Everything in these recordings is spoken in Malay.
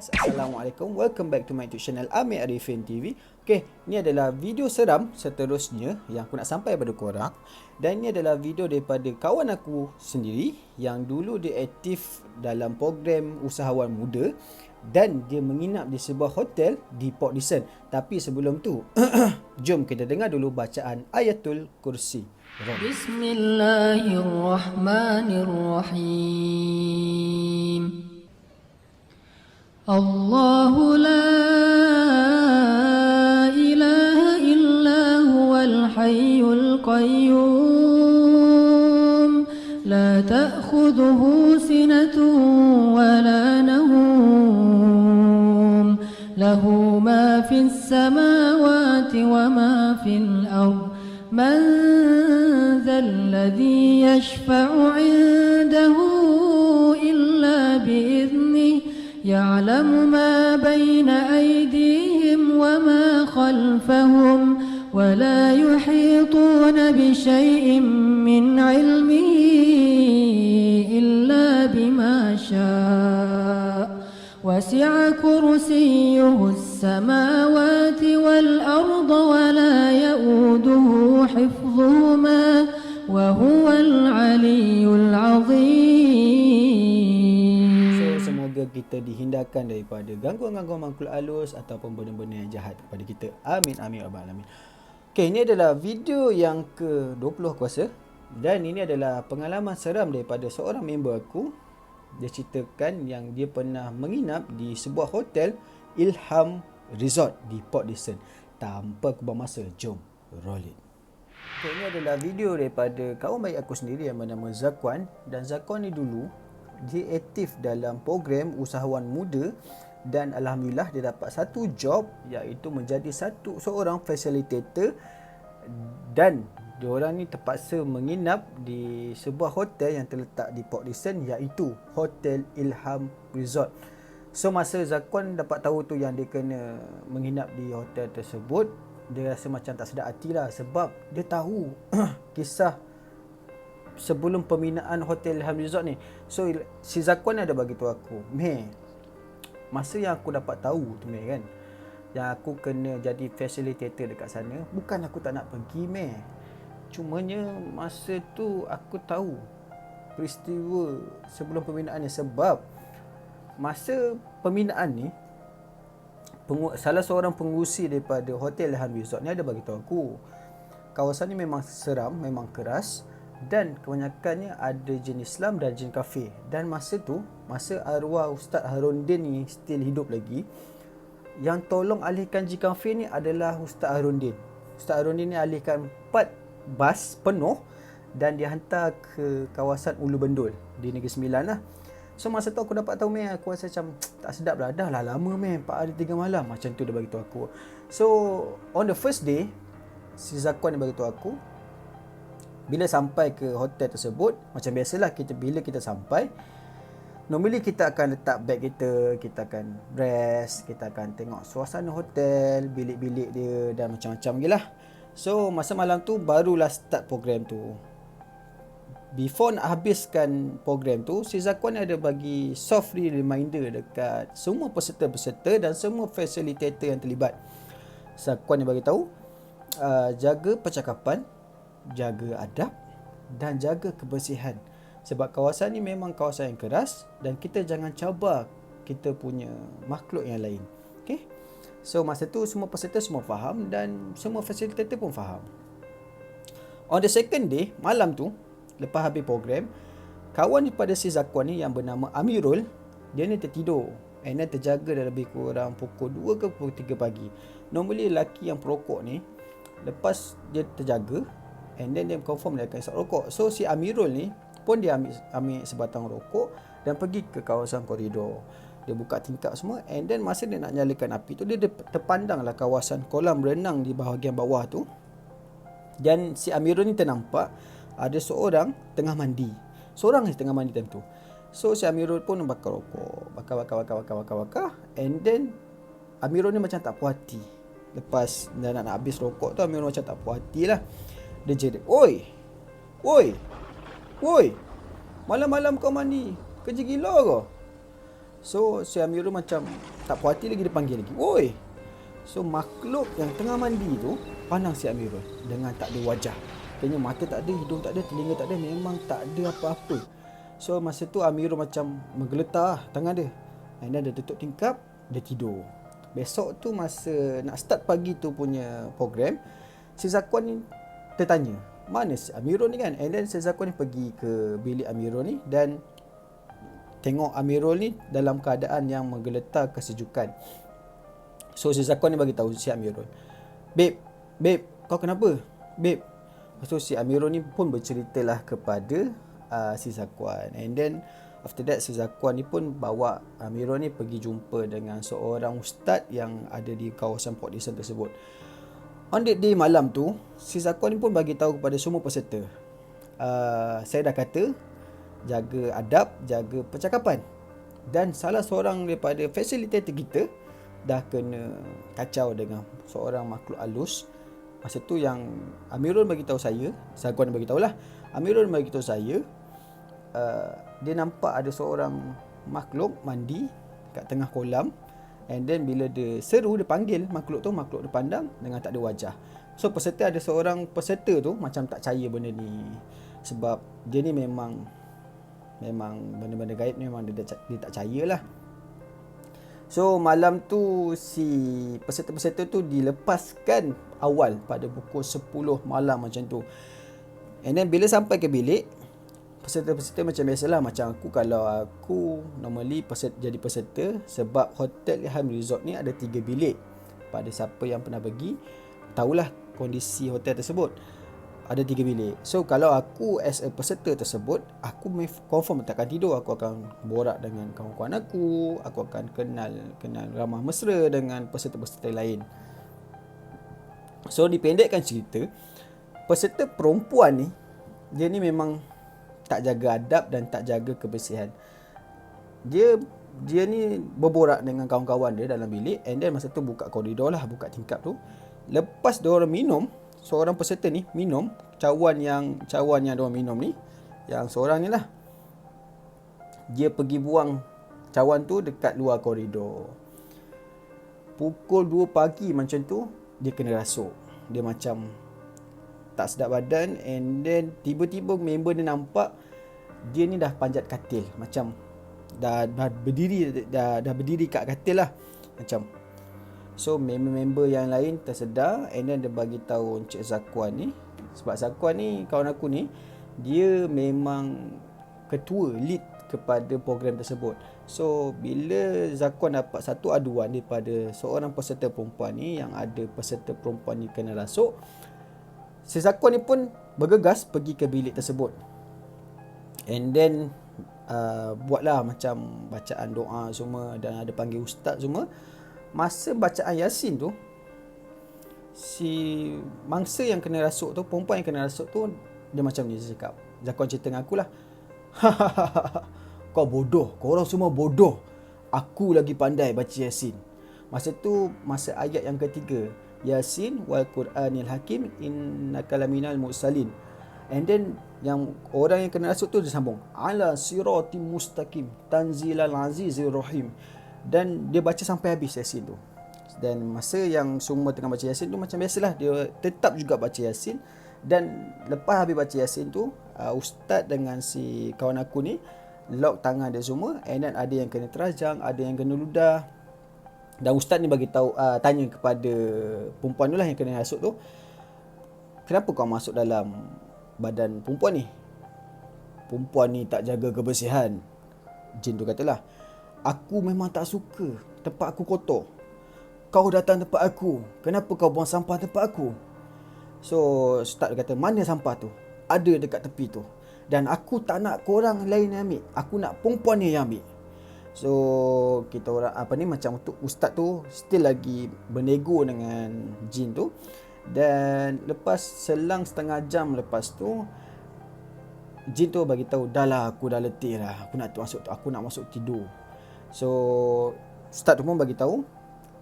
guys, Assalamualaikum. Welcome back to my YouTube channel Amir Arifin TV. Okay, ni adalah video seram seterusnya yang aku nak sampai pada korang. Dan ni adalah video daripada kawan aku sendiri yang dulu dia aktif dalam program usahawan muda dan dia menginap di sebuah hotel di Port Dickson. Tapi sebelum tu, jom kita dengar dulu bacaan Ayatul Kursi. Bismillahirrahmanirrahim. Allahu la ilaha illa huwal hayyul qayyum la ta'khudhuhu sinatun wa la nawm lahu ma fis samawati wa ma fil ardh man dhal ladhi yashfa'u 'indahu illa bi'idhnihi يعلم ما بين أيديهم وما خلفهم ولا يحيطون بشيء من علمه إلا بما شاء وسع كرسيه السماوات والأرض ولا يؤوده حفظهما وهو العلي العظيم. Semoga kita dihindarkan daripada gangguan-gangguan makhluk halus ataupun benda-benda yang jahat kepada kita. Amin, amin, rabbal alamin. Okay, ini adalah video yang ke-20 aku rasa. Dan ini adalah pengalaman seram daripada seorang member aku. Dia ceritakan yang dia pernah menginap di sebuah hotel Ilham Resort di Port Dickson. Tanpa aku buang masa, jom roll it. Okay, ini adalah video daripada kawan baik aku sendiri yang bernama Zakwan. Dan Zakwan ni dulu dia aktif dalam program usahawan muda dan alhamdulillah dia dapat satu job iaitu menjadi seorang facilitator dan diorang ni terpaksa menginap di sebuah hotel yang terletak di Port Dickson iaitu Hotel Ilham Resort. So masa Zakwan dapat tahu tu yang dia kena menginap di hotel tersebut, dia rasa macam tak sedap hati lah sebab dia tahu kisah sebelum pembinaan Hotel Ilham Resort ni. So si Zakwan ada bagi tahu aku, Meh, masa yang aku dapat tahu tu Meh kan, yang aku kena jadi facilitator dekat sana, bukan aku tak nak pergi Meh. Cumanya masa tu aku tahu peristiwa sebelum pembinaan ni sebab masa pembinaan ni salah seorang pengurusi daripada Hotel Ilham Resort ni ada bagi tahu aku, kawasan ni memang seram, memang keras dan kebanyakannya ada jin Islam dan jin kafir. Dan masa tu, masa arwah Ustaz Harundin ni still hidup lagi, yang tolong alihkan jin kafir ni adalah Ustaz Harundin. Ustaz Harundin ni alihkan 4 bas penuh dan dihantar ke kawasan Ulu Bendul di Negeri Sembilan lah. So masa tu aku dapat tahu meh, aku rasa macam tak sedap lah. Dah lah lama meh, 4 hari 3 malam macam tu dia bagi tahu aku. So on the first day, si Zakwan dia bagi tahu aku, bila sampai ke hotel tersebut, macam biasalah bila kita sampai, normally kita akan letak beg kita, kita akan rest, kita akan tengok suasana hotel, bilik-bilik dia dan macam-macam lagi lah. So masa malam tu barulah start program tu. Before nak habiskan program tu, si Zakwan ada bagi soft reminder dekat semua peserta-peserta dan semua facilitator yang terlibat. Zakwan dia bagi tahu, jaga percakapan, jaga adab dan jaga kebersihan sebab kawasan ni memang kawasan yang keras dan kita jangan cabar kita punya makhluk yang lain. Okay? So masa tu semua peserta semua faham dan semua facilitator pun faham. On the second day, malam tu lepas habis program, kawan daripada si Zakwan ni yang bernama Amirul, dia ni tertidur and then terjaga dah lebih kurang pukul 2 ke pukul 3 pagi. Normally lelaki yang perokok ni, lepas dia terjaga and then dia confirm dia akan isap rokok. So si Amirul ni pun dia ambil sebatang rokok dan pergi ke kawasan koridor. Dia buka tingkap semua and then masa dia nak nyalakan api tu, dia terpandanglah kawasan kolam renang di bahagian bawah tu. Dan si Amirul ni ternampak ada seorang tengah mandi. Seorang ni tengah mandi time tu. So si Amirul pun bakar rokok, bakar and then Amirul ni macam tak puas hati. Lepas dah nak habis rokok tu, Amirul macam tak puas hati lah. Dia jerit, Oi, malam-malam kau mandi, kerja gila kau. So si Amirul macam Tak puas hati lagi dia panggil lagi. Oi. So makhluk yang tengah mandi tu pandang si Amirul dengan tak ada wajah. Kayaknya mata tak ada, hidung tak ada, telinga tak ada, memang tak ada apa-apa. So masa tu Amirul macam menggeletar tangan dia. And then dia tutup tingkap, dia tidur. Besok tu masa nak start pagi tu punya program, si Zakwan ni tertanya, mana si Amirul ni kan? And then si Zakwan ni pergi ke bilik Amirul ni dan tengok Amirul ni dalam keadaan yang menggeletar kesejukan. So si Zakwan ni bagi tahu si Amirul, Babe, kau kenapa? Babe. So si Amirul ni pun berceritalah kepada si Zakwan. And then after that si Zakwan ni pun bawa Amirul ni pergi jumpa dengan seorang ustaz yang ada di kawasan Port Dickson tersebut. On that day malam tu, si Zakwan ni pun bagi tahu kepada semua peserta, saya dah kata jaga adab, jaga percakapan. Dan salah seorang daripada facilitator kita dah kena kacau dengan seorang makhluk halus. Masa tu yang Amirul bagi tahu saya, Zakwan bagi tahulah, Amirul bagi tahu saya, dia nampak ada seorang makhluk mandi kat tengah kolam. And then bila dia seru, dia panggil makhluk tu, makhluk dia pandang dengan tak ada wajah. So peserta, ada seorang peserta tu macam tak percaya benda ni, sebab dia ni memang benda-benda gaib ni memang dia tak percayalah. So malam tu si peserta-peserta tu dilepaskan awal pada pukul 10 malam macam tu. And then bila sampai ke bilik, peserta-peserta macam biasalah, macam aku, kalau aku normally jadi peserta, sebab Hotel Ilham Resort ni ada 3 bilik. Pada siapa yang pernah pergi, tahulah kondisi hotel tersebut. Ada 3 bilik. So kalau aku as a peserta tersebut, aku confirm takkan tidur. Aku akan borak dengan kawan-kawan aku akan kenal ramah mesra dengan peserta-peserta lain. So dipendekkan cerita, peserta perempuan ni, dia ni memang tak jaga adab dan tak jaga kebersihan. Dia ni berborak dengan kawan-kawan dia dalam bilik. And then masa tu buka koridor lah, buka tingkap tu. Lepas diorang minum, seorang peserta ni minum cawan yang diorang minum ni, yang seorang ni lah, dia pergi buang cawan tu dekat luar koridor. Pukul 2 pagi macam tu, dia kena rasuk. Dia macam tak sedap badan. And then tiba-tiba member dia nampak dia ni dah panjat katil, macam dah berdiri kat katil lah macam. So member yang lain tersedar. And then dia bagi tahu Encik Zakwan ni, sebab Zakwan ni kawan aku ni, dia memang ketua, lead kepada program tersebut. So bila Zakwan dapat satu aduan daripada seorang peserta perempuan ni, yang ada peserta perempuan ni kena rasuk, si Zakwan ni pun bergegas pergi ke bilik tersebut. And then buatlah macam bacaan doa semua, dan ada panggil ustaz semua. Masa bacaan Yasin tu, si mangsa yang kena rasuk tu, perempuan yang kena rasuk tu, dia macam ni, dia cakap, Zakwan cerita dengan aku lah, kau bodoh, korang semua bodoh, aku lagi pandai baca Yasin. Masa tu, masa ayat yang ketiga, Yasin wal Quranil Hakim innaka laminal mursalin. And then yang orang yang kena rasuk tu dia sambung, ala siratim mustaqim tanzilal azizir rahim. Dan dia baca sampai habis Yasin tu. Dan masa yang semua tengah baca Yasin tu, macam biasalah, dia tetap juga baca Yasin. Dan lepas habis baca Yasin tu, ustaz dengan si kawan aku ni lock tangan dia semua. And then ada yang kena terajang, ada yang kena ludah. Dan ustaz ni bagi tahu, tanya kepada perempuan tu lah yang kena rasuk tu, kenapa kau masuk dalam badan perempuan ni? Perempuan ni tak jaga kebersihan. Jin tu katalah, aku memang tak suka tempat aku kotor. Kau datang tempat aku, kenapa kau buang sampah tempat aku? So ustaz kata, mana sampah tu? Ada dekat tepi tu. Dan aku tak nak korang lain yang ambil, aku nak perempuan ni yang ambil. So kita orang macam untuk ustaz tu still lagi bernego dengan jin tu. Dan lepas selang setengah jam lepas tu, jin tu bagi tahu, dah lah, aku dah letih lah, aku nak masuk tidur. So ustaz tu pun bagi tahu,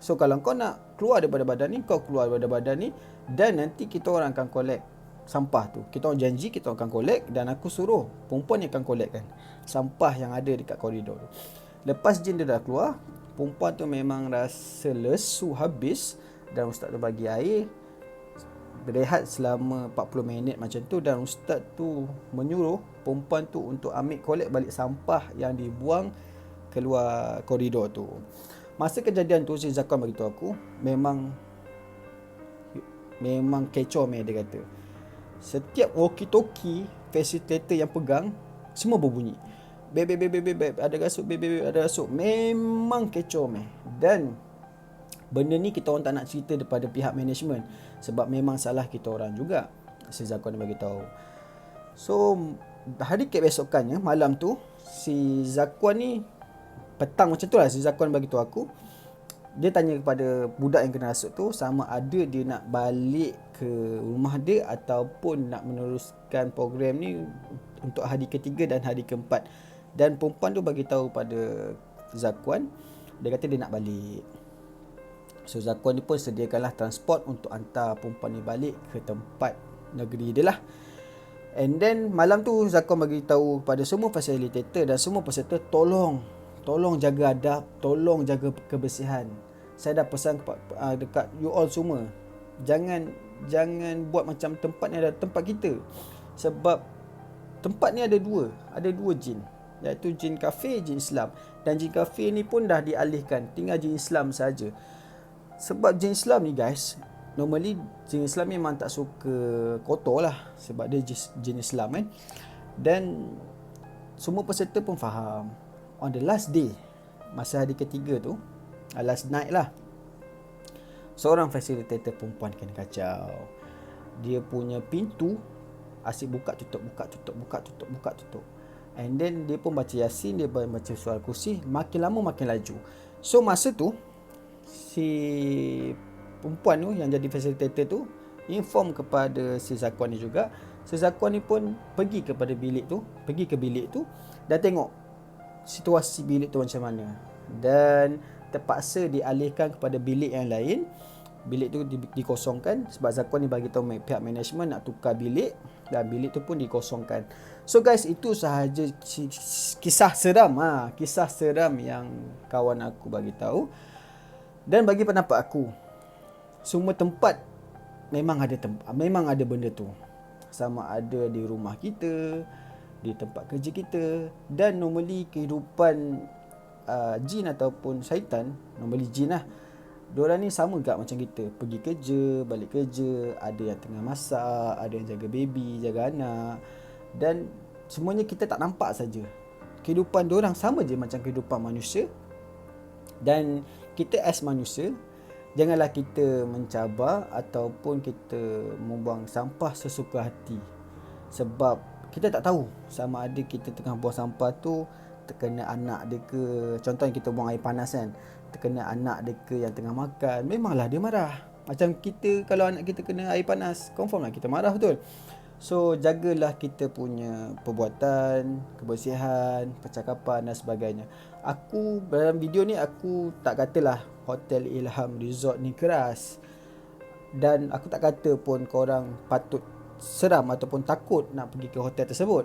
so kalau kau nak keluar daripada badan ni, kau keluar daripada badan ni, dan nanti kita orang akan collect sampah tu. Kita orang janji kita akan collect, dan aku suruh perempuan yang akan collect kan sampah yang ada dekat koridor tu. Lepas jin dia dah keluar, perempuan tu memang rasa lesu habis dan ustaz tu bagi air, berehat selama 40 minit macam tu, dan ustaz tu menyuruh perempuan tu untuk ambil collect balik sampah yang dibuang keluar koridor tu. Masa kejadian tu si Zakwan beritahu aku memang kecoh dia kata. Setiap walkie-talkie facilitator yang pegang semua berbunyi. Beb, ada rasuk, beb, ada rasuk. Memang kecoh dan benda ni kita orang tak nak cerita daripada pihak management sebab memang salah kita orang juga. Si Zakwan bagi tahu. So hari keesokannya malam tu si Zakwan ni petang macam tu lah, si Zakwan bagi tahu aku, dia tanya kepada budak yang kena rasuk tu sama ada dia nak balik ke rumah dia ataupun nak meneruskan program ni untuk hari ketiga dan hari keempat. Dan perempuan tu bagi tahu pada Zakwan, dia kata dia nak balik. So Zakwan ni pun sediakanlah transport untuk hantar perempuan ni balik ke tempat negeri dia lah. And then malam tu Zakwan bagi tahu kepada semua facilitator dan semua peserta, tolong jaga adab, tolong jaga kebersihan. Saya dah pesan dekat you all semua, jangan buat macam tempat ni ada tempat kita. Sebab tempat ni ada dua jin, iaitu jin kafir, jin Islam. Dan jin kafir ni pun dah dialihkan, tinggal jin Islam saja. Sebab jin Islam ni guys, normally jin Islam ni memang tak suka kotor lah, sebab dia jin Islam kan. Dan semua peserta pun faham. On the last day, masa hari ketiga tu, last night lah, seorang facilitator perempuan kena kacau. Dia punya pintu asyik buka tutup. And then dia pun baca Yasin, dia baca surah Al-Kursi, makin lama makin laju. So masa tu si perempuan tu yang jadi facilitator tu inform kepada si Zakwan ni juga. Si Zakwan ni pun pergi ke bilik tu dan tengok situasi bilik tu macam mana, dan terpaksa dialihkan kepada bilik yang lain. Bilik tu dikosongkan sebab Zakwan ni bagi tahu pihak management nak tukar bilik, dan bilik tu pun dikosongkan. So guys, itu sahaja kisah seram yang kawan aku bagi tahu. Dan bagi pendapat aku, semua tempat memang ada benda tu. Sama ada di rumah kita, di tempat kerja kita, dan normally kehidupan jin ataupun syaitan, normally jin lah, diorang ni sama gak macam kita, pergi kerja, balik kerja, ada yang tengah masak, ada yang jaga baby, jaga anak, dan semuanya kita tak nampak saja. Kehidupan diorang sama je macam kehidupan manusia. Dan kita as manusia, janganlah kita mencabar ataupun kita membuang sampah sesuka hati. Sebab kita tak tahu sama ada kita tengah buang sampah tu terkena anak dia ke. Contohnya kita buang air panas kan, terkena anak dia ke yang tengah makan, memanglah dia marah. Macam kita, kalau anak kita kena air panas, confirm lah kita marah, betul? So jagalah kita punya perbuatan, kebersihan, percakapan dan sebagainya. Aku dalam video ni aku tak katalah Hotel Ilham Resort ni keras, dan aku tak kata pun korang patut seram ataupun takut nak pergi ke hotel tersebut.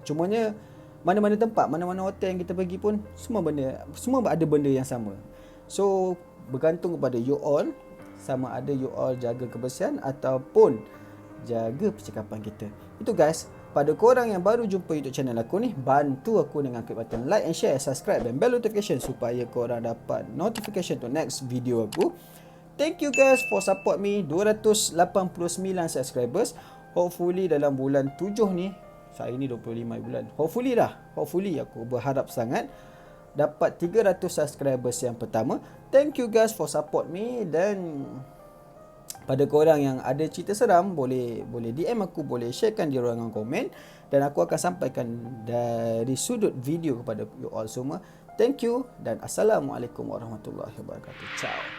Cumanya mana-mana tempat, mana-mana hotel yang kita pergi pun semua ada benda yang sama. So bergantung kepada you all, sama ada you all jaga kebersihan ataupun jaga percakapan kita. Itu guys, pada korang yang baru jumpa YouTube channel aku ni, bantu aku dengan klik button like and share, subscribe dan bell notification supaya korang dapat notification untuk next video aku. Thank you guys for support me. 289 subscribers. Hopefully dalam bulan 7 ni, saya ni 25 bulan, hopefully aku berharap sangat dapat 300 subscribers yang pertama. Thank you guys for support me. Dan pada korang yang ada cerita seram, boleh DM aku, boleh sharekan di ruangan komen, dan aku akan sampaikan dari sudut video kepada you all semua. Thank you dan Assalamualaikum warahmatullahi wabarakatuh. Ciao.